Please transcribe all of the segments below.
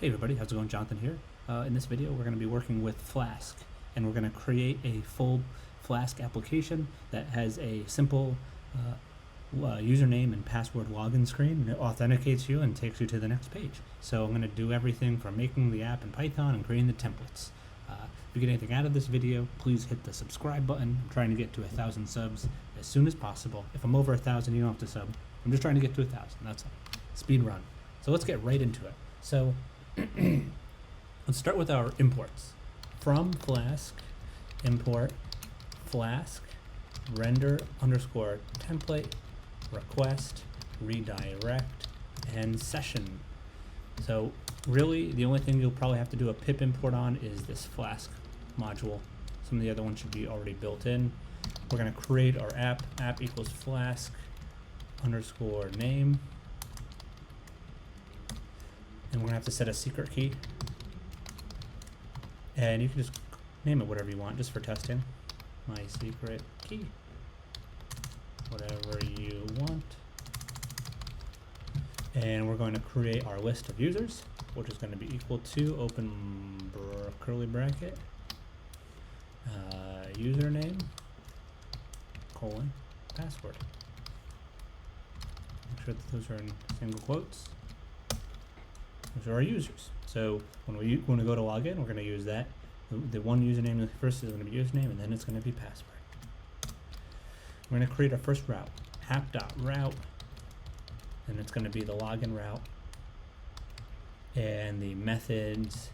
Hey everybody, how's it going? Jonathan here. In this video we're going to be working with Flask, and we're going to create a full Flask application that has a simple username and password login screen, and it authenticates you and takes you to the next page. So I'm going to do everything from making the app in Python and creating the templates. If you get anything out of this video, please hit the subscribe button. I'm trying to get to 1,000 subs as soon as possible. If I'm over 1,000, you don't have to sub. I'm just trying to get to 1,000, that's all. Speed run. So let's get right into it. So let's start with our imports. From Flask, import Flask render underscore template request redirect and session. So really the only thing you'll probably have to do a pip import on is this Flask module. Some of the other ones should be already built in. We're going to create our app equals Flask underscore name. And we're going to have to set a secret key. And you can just name it whatever you want, just for testing. My secret key. Whatever you want. And we're going to create our list of users, which is going to be equal to open curly bracket, username, colon, password. Make sure that those are in single quotes. Those are our users. So when we go to log in, we're going to use that. The one username first is going to be username, and then it's going to be password. We're going to create our first route, app.route, and it's going to be the login route. And the methods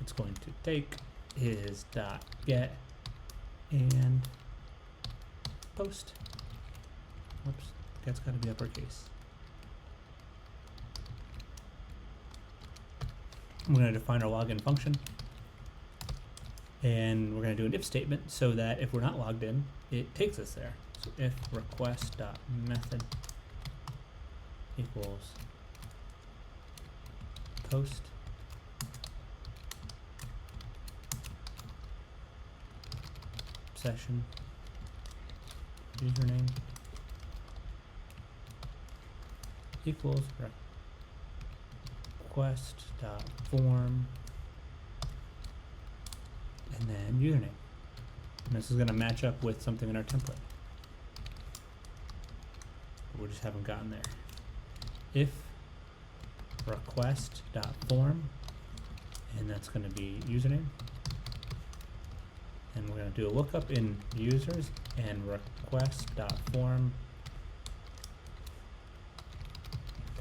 it's going to take is .get and post. Whoops, that's got to be uppercase. We're going to define our login function, and we're going to do an if statement so that if we're not logged in, it takes us there. So if request.method equals post session username equals request.form and then username. And this is going to match up with something in our template. We just haven't gotten there. If request.form, and that's going to be username. And we're going to do a lookup in users and request.form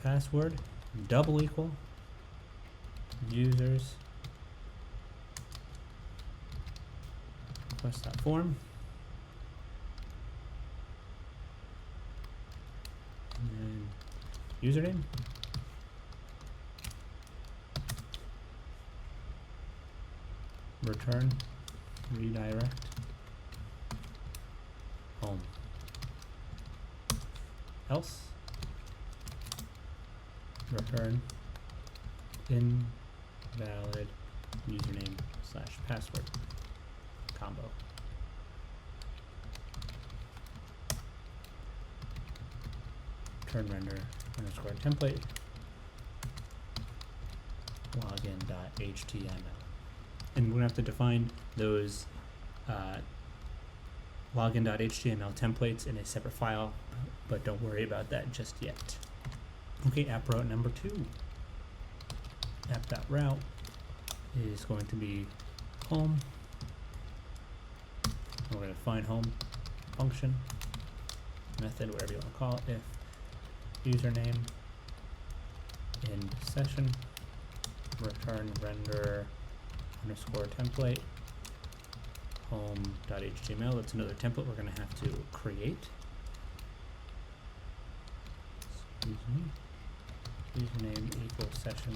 password double equal users request.form and then username return redirect home else return invalid username / password combo. Return render underscore template login.html. And we're going to have to define those login.html templates in a separate file, but don't worry about that just yet. Okay, app route number 2. App.route is going to be home. We're going to define home function, method, whatever you want to call it, if username in session return render underscore template home.html. That's another template we're going to have to create. Excuse me. Username equals session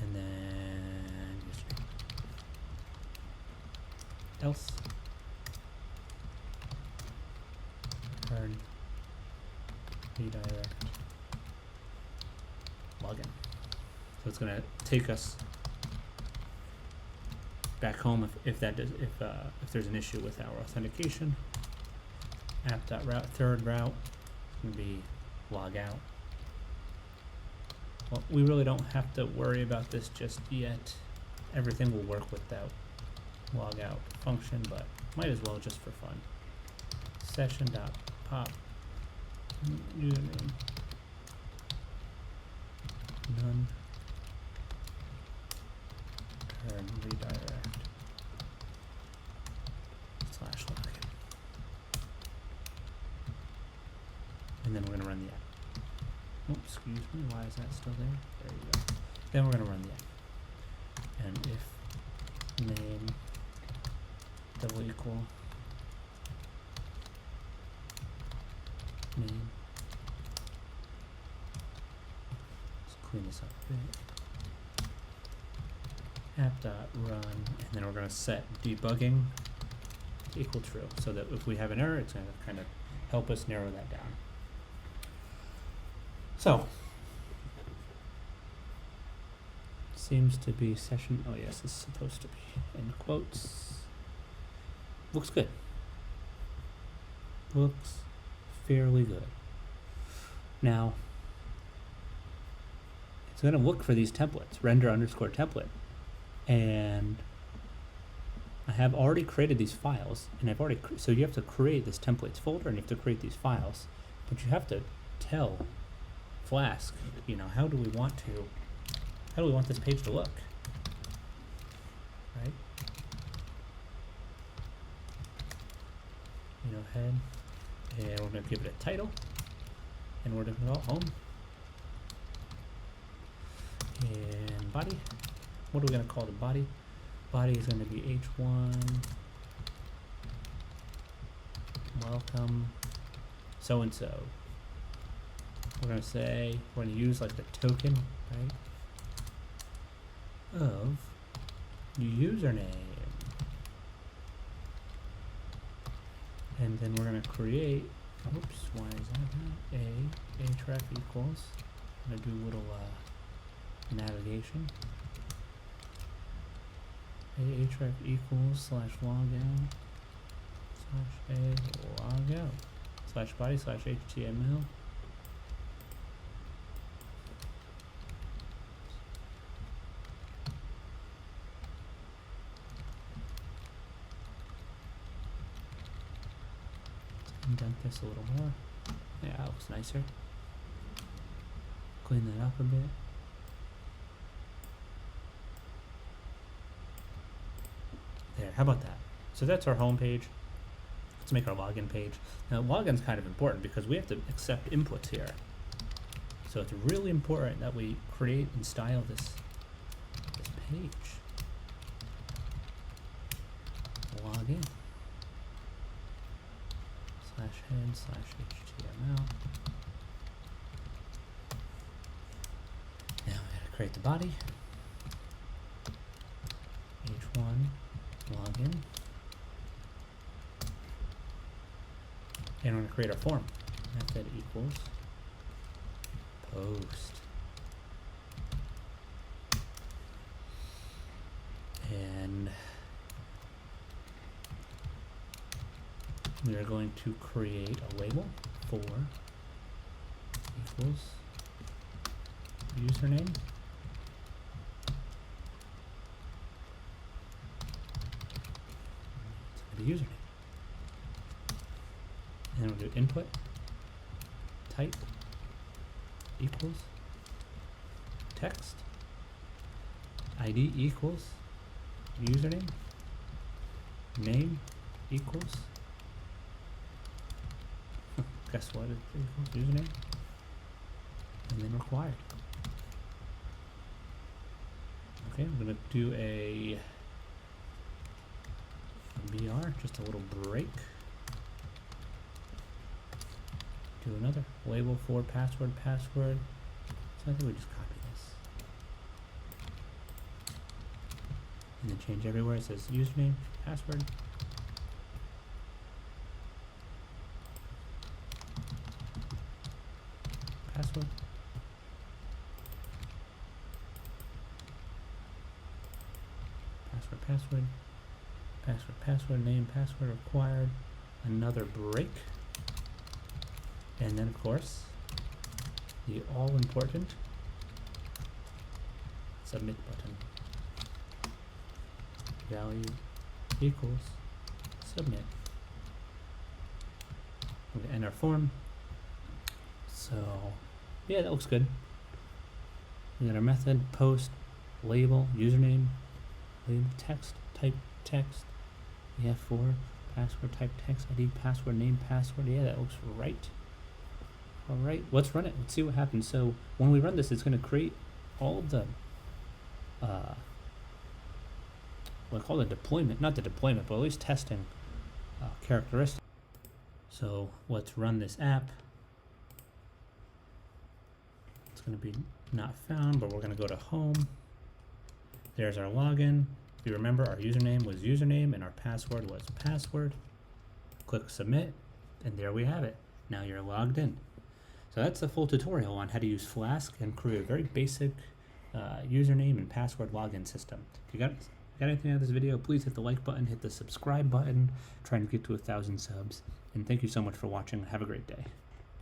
and then username else return redirect login. So it's going to take us back home if there's an issue with our authentication. App.route, third route is going to be log out. Well, we really don't have to worry about this just yet. Everything will work without logout function, but might as well just for fun. Session.pop username none turn redirect slash login. And then we're going to run the app. Oops, excuse me, why is that still there? There you go. Then we're going to run the app. And if name double equal name, let's clean this up a bit. App.run, and then we're going to set debugging to equal true, so that if we have an error, it's going to kind of help us narrow that down. So, seems to be session, oh yes, it's supposed to be in quotes. Looks good. Looks fairly good. Now, it's going to look for these templates, render underscore template. And I have already created these files, and I've already, so you have to create this templates folder, and you have to create these files, but you have to tell Flask, you know, how do we want this page to look, right? You know, head, and we're going to give it a title, and we're going to call home, and body. What are we going to call the body? Body is going to be h1 welcome so and so. We're going to say we're going to use like the token, right, of username, and then we're going to create, oops, why is that href equals, I'm going to do a little navigation, href equals slash logout slash a logout slash body slash html. Indent this a little more. Yeah, that looks nicer. Clean that up a bit. There, how about that? So that's our home page. Let's make our login page. Now login's kind of important because we have to accept inputs here. So it's really important that we create and style this page. Login. Slash head slash HTML. Now we gotta create the body. H1 login. And we're gonna create our form. Method equals post. And we are going to create a label for equals username. It's going to be username. And then we'll do input type equals text ID equals username name equals guess what it equals username and then required. Okay, I'm gonna do a BR, just a little break. Do another label for password. So I think we just copy this and then change everywhere. It says username, password. Password. Password, name, password required. Another break. And then of course, the all important submit button. Value equals submit. We're gonna end our form. So yeah, that looks good. We got our method, post, label, username, label, text, type text, EF4, password, type text, ID, password, name, password. Yeah, that looks right. All right, let's run it. Let's see what happens. So when we run this, it's going to create all of the, we'll call it deployment, not the deployment, but at least testing characteristics. So let's run this app. It's going to be not found, but we're going to go to home. There's our login. If you remember, our username was username and our password was password. Click submit, and there we have it. Now you're logged in. So that's the full tutorial on how to use Flask and create a very basic username and password login system. If you got anything out of this video, please hit the like button, hit the subscribe button, trying to get to 1,000 subs. And thank you so much for watching. Have a great day.